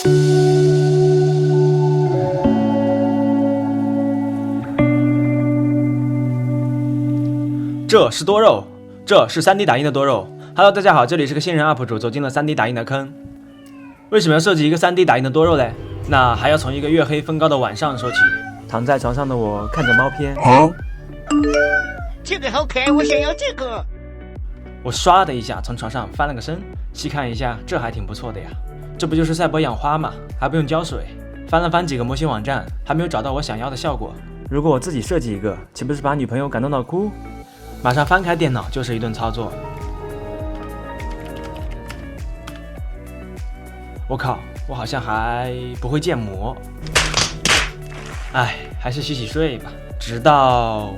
这是多肉，这是 3D 打印的多肉。Hello， 大家好，这里是个新人 UP 主，走进了 3D 打印的坑。为什么要设计一个 3D 打印的多肉嘞？那还要从一个月黑风高的晚上说起。躺在床上的我看着猫片，这个好可爱，我想要这个。我唰的一下从床上翻了个身，细看一下，这还挺不错的呀。这不就是赛博养花吗？还不用浇水。翻了翻几个模型网站，还没有找到我想要的效果。如果我自己设计一个，岂不是把女朋友感动到哭？马上翻开电脑就是一顿操作。我靠，我好像还不会建模。哎，还是洗洗睡吧。直到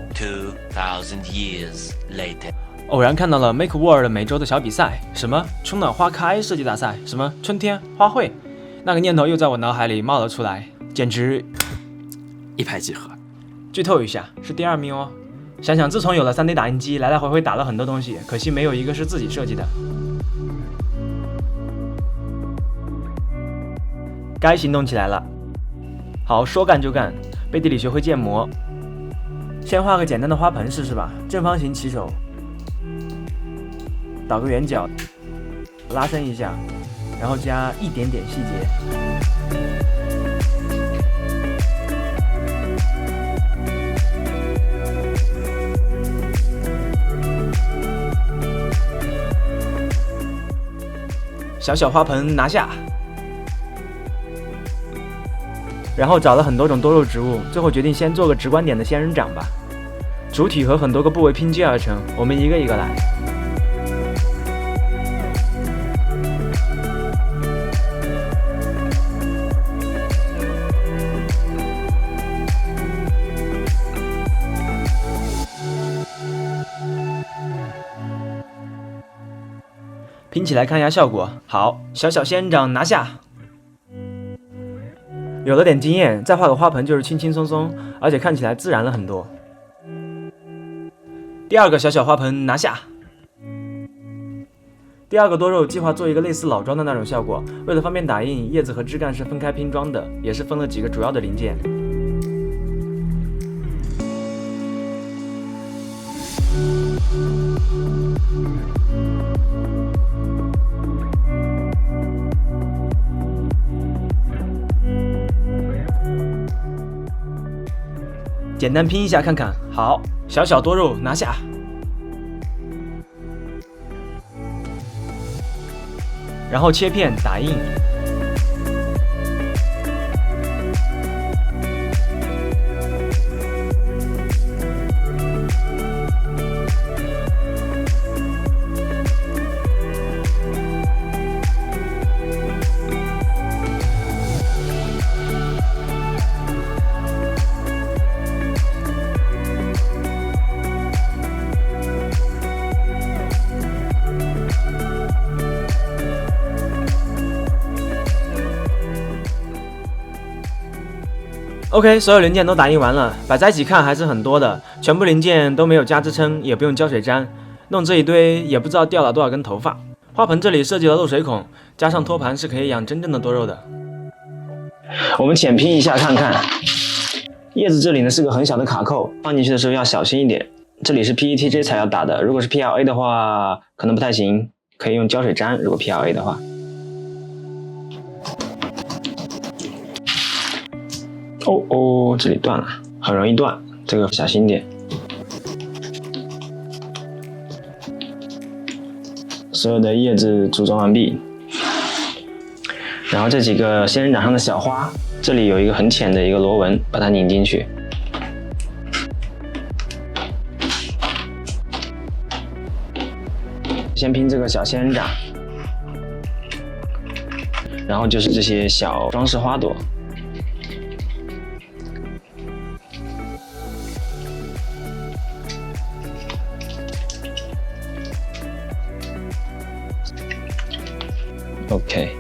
2000 years later， 偶然看到了 Make World 每周的小比赛，什么春暖花开设计大赛，什么春天花卉，那个念头又在我脑海里冒了出来，简直一拍即合。剧透一下，是第2名哦。想想自从有了 3D 打印机，来来回回打了很多东西，可惜没有一个是自己设计的。该行动起来了。好，说干就干，背地里学会建模。先画个简单的花盆试试吧，正方形起手，倒个圆角，拉伸一下，然后加一点点细节。小小花盆拿下，然后找了很多种多肉植物，最后决定先做个直观点的仙人掌吧。主体和很多个部位拼接而成，我们一个一个来。拼起来看一下效果，好，小小仙人掌拿下。有了点经验，再画个花盆就是轻轻松松，而且看起来自然了很多。第2个小小花盆拿下。第2个多肉计划做一个类似老桩的那种效果，为了方便打印，叶子和枝干是分开拼装的，也是分了几个主要的零件。简单拼一下看看，好，小小多肉拿下。然后切片打印。OK， 所有零件都打印完了，摆在一起看还是很多的，全部零件都没有加支撑，也不用胶水粘，弄这一堆也不知道掉了多少根头发。花盆这里设计了漏水孔，加上托盘是可以养真正的多肉的。我们浅拼一下看看，叶子这里呢是个很小的卡扣，放进去的时候要小心一点。这里是 PETG 材料打的，如果是 PLA 的话可能不太行，可以用胶水粘，如果 PLA 的话。哦，这里断了，很容易断，这个小心点。所有的叶子组装完毕，然后这几个仙人掌上的小花，这里有一个很浅的一个螺纹，把它拧进去。先拼这个小仙人掌，然后就是这些小装饰花朵。OK，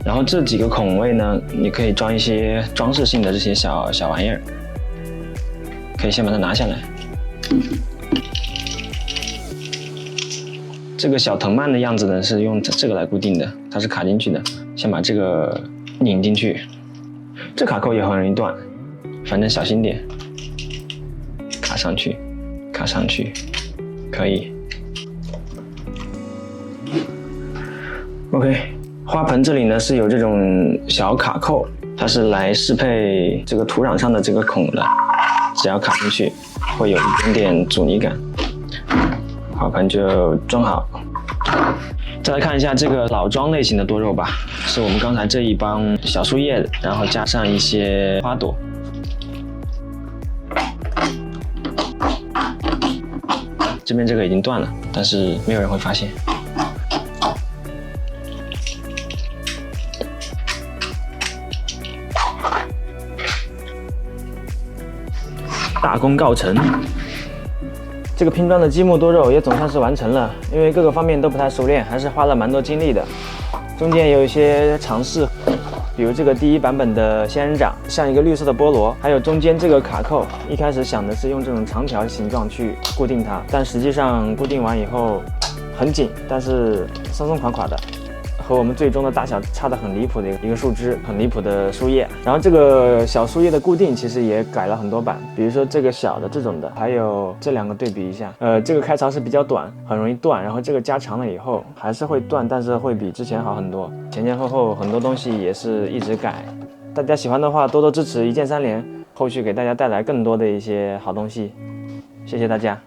然后这几个孔位呢，你可以装一些装饰性的这些小玩意儿，可以先把它拿下来。这个小藤蔓的样子呢，是用这个来固定的，它是卡进去的。先把这个拧进去，这卡扣也很容易断，反正小心点。卡上去，卡上去，可以。OK， 花盆这里呢是有这种小卡扣，它是来适配这个土壤上的这个孔的，只要卡进去，会有一点点阻尼感。花盆就装好。再来看一下这个老桩类型的多肉吧，是我们刚才这一帮小树叶，然后加上一些花朵。这边这个已经断了，但是没有人会发现。大功告成。这个拼装的积木多肉也总算是完成了，因为各个方面都不太熟练，还是花了蛮多精力的。中间有一些尝试，比如这个第一版本的仙人掌像一个绿色的菠萝，还有中间这个卡扣，一开始想的是用这种长条形状去固定它，但实际上固定完以后很紧，但是松松垮垮的。和我们最终的大小差得很离谱的一个树枝，很离谱的树叶。然后这个小树叶的固定其实也改了很多版，比如说这个小的这种的，还有这两个对比一下。这个开槽是比较短，很容易断，然后这个加长了以后还是会断，但是会比之前好很多。前前后后很多东西也是一直改。大家喜欢的话多多支持一键三连，后续给大家带来更多的一些好东西。谢谢大家。